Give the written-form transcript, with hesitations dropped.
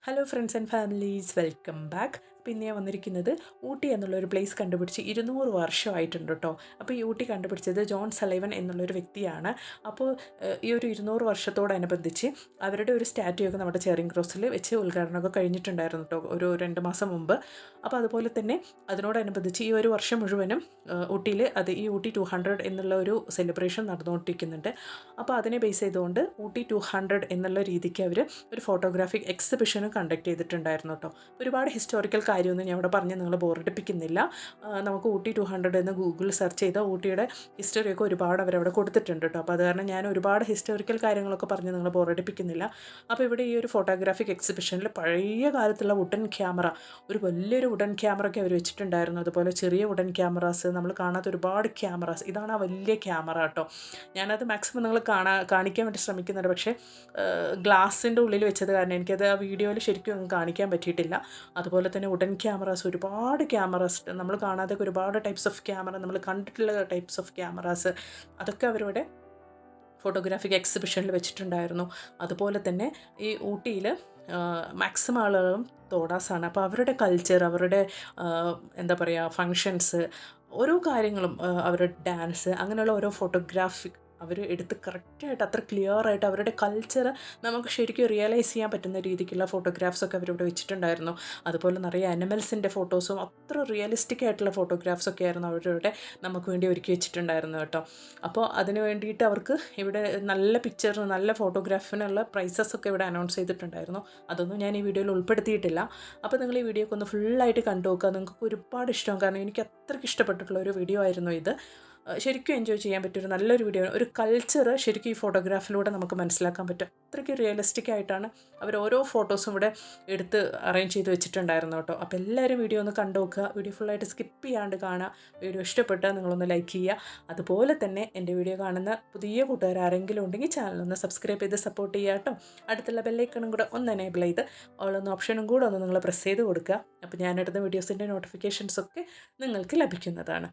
Hello friends and families, welcome back. പിന്നെ ഞാൻ വന്നിരിക്കുന്നത് ഊട്ടി എന്നുള്ളൊരു പ്ലേസ് കണ്ടുപിടിച്ച് 200 വർഷമായിട്ടുണ്ട് കേട്ടോ. അപ്പോൾ ഈ ഊട്ടി കണ്ടുപിടിച്ചത് ജോൺ സലൈവൻ എന്നുള്ളൊരു വ്യക്തിയാണ്. അപ്പോൾ ഈ ഒരു 200 വർഷത്തോടനുബന്ധിച്ച് അവരുടെ ഒരു സ്റ്റാറ്റ്യൂ ഒക്കെ നമ്മുടെ ചെറിങ് ക്രോസിൽ വെച്ച് ഉദ്ഘാടനമൊക്കെ കഴിഞ്ഞിട്ടുണ്ടായിരുന്നു കേട്ടോ, ഒരു 2 മാസം മുമ്പ്. അപ്പോൾ അതുപോലെ തന്നെ അതിനോടനുബന്ധിച്ച് ഈ ഒരു വർഷം മുഴുവനും ഊട്ടിയിൽ ഈ ഊട്ടി 200 എന്നുള്ള ഒരു സെലിബ്രേഷൻ നടന്നുകൊണ്ടിരിക്കുന്നുണ്ട്. അപ്പോൾ അതിനെ ബേസ് ചെയ്തുകൊണ്ട് ഊട്ടി 200 എന്നുള്ള രീതിക്ക് അവർ ഒരു ഫോട്ടോഗ്രാഫിക് എക്സിബിഷനും കണ്ടക്ട് ചെയ്തിട്ടുണ്ടായിരുന്നു കേട്ടോ. ഒരുപാട് ഹിസ്റ്റോറിക്കൽ കാര്യമൊന്നും ഞാൻ ഇവിടെ പറഞ്ഞ് നിങ്ങൾ ബോറടിപ്പിക്കുന്നില്ല. നമുക്ക് ഊട്ടി 200 എന്ന് ഗൂഗിളിൽ സെർച്ച് ചെയ്താൽ ഊട്ടിയുടെ ഹിസ്റ്ററിയൊക്കെ ഒരുപാട് അവരവിടെ കൊടുത്തിട്ടുണ്ട് കേട്ടോ. അപ്പോൾ അത് കാരണം ഞാൻ ഒരുപാട് ഹിസ്റ്റോറിക്കൽ കാര്യങ്ങളൊക്കെ പറഞ്ഞ് നിങ്ങൾ ബോറടിപ്പിക്കുന്നില്ല. അപ്പോൾ ഇവിടെ ഈ ഒരു ഫോട്ടോഗ്രാഫിക് എക്സിബിഷനിൽ പഴയ കാലത്തുള്ള വുഡൻ ക്യാമറ, ഒരു വലിയൊരു വുഡൻ ക്യാമറ ഒക്കെ അവർ വെച്ചിട്ടുണ്ടായിരുന്നു. അതുപോലെ ചെറിയ വുഡൻ ക്യാമറാസ്, നമ്മൾ കാണാത്ത ഒരുപാട് ക്യാമറാസ്. ഇതാണ് ആ വലിയ ക്യാമറ കേട്ടോ. ഞാനത് മാക്സിമം നിങ്ങൾ കാണിക്കാൻ വേണ്ടി ശ്രമിക്കുന്നുണ്ട്. പക്ഷേ ഗ്ലാസിൻ്റെ ഉള്ളിൽ വെച്ചത് കാരണം എനിക്കത് ആ വീഡിയോയിൽ ശരിക്കും ഒന്നും കാണിക്കാൻ പറ്റിയിട്ടില്ല. അതുപോലെ തന്നെ വുഡൻ ക്യാമറാസ്, ഒരുപാട് ക്യാമറാസ്, നമ്മൾ കാണാതെ ഒരുപാട് ടൈപ്സ് ഓഫ് ക്യാമറ, നമ്മൾ കണ്ടിട്ടുള്ള ടൈപ്സ് ഓഫ് ക്യാമറാസ്, അതൊക്കെ അവരുടെ ഫോട്ടോഗ്രാഫിക് എക്സിബിഷനിൽ വെച്ചിട്ടുണ്ടായിരുന്നു. അതുപോലെ തന്നെ ഈ ഊട്ടിയിൽ മാക്സിമം ആളുകളും തോടാസാണ്. അപ്പോൾ അവരുടെ കൾച്ചർ, അവരുടെ എന്താ പറയുക, ഫങ്ഷൻസ്, ഓരോ കാര്യങ്ങളും, അവരുടെ ഡാൻസ്, അങ്ങനെയുള്ള ഓരോ ഫോട്ടോഗ്രാഫിക് അവർ എടുത്ത് കറക്റ്റായിട്ട് അത്ര ക്ലിയർ ആയിട്ട് അവരുടെ കൾച്ചർ നമുക്ക് ശരിക്കും റിയലൈസ് ചെയ്യാൻ പറ്റുന്ന രീതിക്കുള്ള ഫോട്ടോഗ്രാഫ്സൊക്കെ അവരിവിടെ വെച്ചിട്ടുണ്ടായിരുന്നു. അതുപോലെ നിറയെ അനിമൽസിൻ്റെ ഫോട്ടോസും അത്ര റിയലിസ്റ്റിക് ആയിട്ടുള്ള ഫോട്ടോഗ്രാഫ്സൊക്കെ ആയിരുന്നു അവരുടെ നമുക്ക് വേണ്ടി ഒരുക്കി വെച്ചിട്ടുണ്ടായിരുന്നു കേട്ടോ. അപ്പോൾ അതിന് വേണ്ടിയിട്ട് അവർക്ക് ഇവിടെ നല്ല പിക്ചറിന്, നല്ല ഫോട്ടോഗ്രാഫിനുള്ള പ്രൈസസ് ഒക്കെ ഇവിടെ അനൗൺസ് ചെയ്തിട്ടുണ്ടായിരുന്നു. അതൊന്നും ഞാൻ ഈ വീഡിയോയിൽ ഉൾപ്പെടുത്തിയിട്ടില്ല. അപ്പോൾ നിങ്ങൾ ഈ വീഡിയോ ഒക്കെ ഒന്ന് ഫുള്ളായിട്ട് കണ്ടു നോക്കുക. നിങ്ങൾക്ക് ഒരുപാട് ഇഷ്ടമാകും. കാരണം എനിക്ക് അത്രയ്ക്ക് ഇഷ്ടപ്പെട്ടിട്ടുള്ള ഒരു വീഡിയോ ആയിരുന്നു ഇത്. ശരിക്കും എൻജോയ് ചെയ്യാൻ പറ്റിയൊരു നല്ലൊരു വീഡിയോ ആണ്. ഒരു കൾച്ചർ ശരിക്കും ഈ ഫോട്ടോഗ്രാഫിലൂടെ നമുക്ക് മനസ്സിലാക്കാൻ പറ്റും. അത്രയ്ക്ക് റിയലിസ്റ്റിക് ആയിട്ടാണ് അവർ ഓരോ ഫോട്ടോസും ഇവിടെ എടുത്ത് അറേഞ്ച് ചെയ്ത് വെച്ചിട്ടുണ്ടായിരുന്നു കേട്ടോ. അപ്പോൾ എല്ലാവരും വീഡിയോ ഒന്ന് കണ്ടു നോക്കുക. വീഡിയോ ഫുള്ളായിട്ട് സ്കിപ്പ് ചെയ്യാണ്ട് കാണുക. വീഡിയോ ഇഷ്ടപ്പെട്ടാൽ നിങ്ങളൊന്ന് ലൈക്ക് ചെയ്യുക. അതുപോലെ തന്നെ എൻ്റെ വീഡിയോ കാണുന്ന പുതിയ കൂട്ടുകാർ ആരെങ്കിലും ഉണ്ടെങ്കിൽ ചാനലൊന്ന് സബ്സ്ക്രൈബ് ചെയ്ത് സപ്പോർട്ട് ചെയ്യുക കേട്ടോ. അടുത്തുള്ള ബെല്ലൈക്കണും കൂടെ ഒന്ന് എനേബിൾ ചെയ്ത് ഓളൊന്ന് ഓപ്ഷനും കൂടെ ഒന്ന് നിങ്ങൾ പ്രസ് ചെയ്ത് കൊടുക്കുക. അപ്പോൾ ഞാനെടുത്ത വീഡിയോസിൻ്റെ നോട്ടിഫിക്കേഷൻസൊക്കെ നിങ്ങൾക്ക് ലഭിക്കുന്നതാണ്.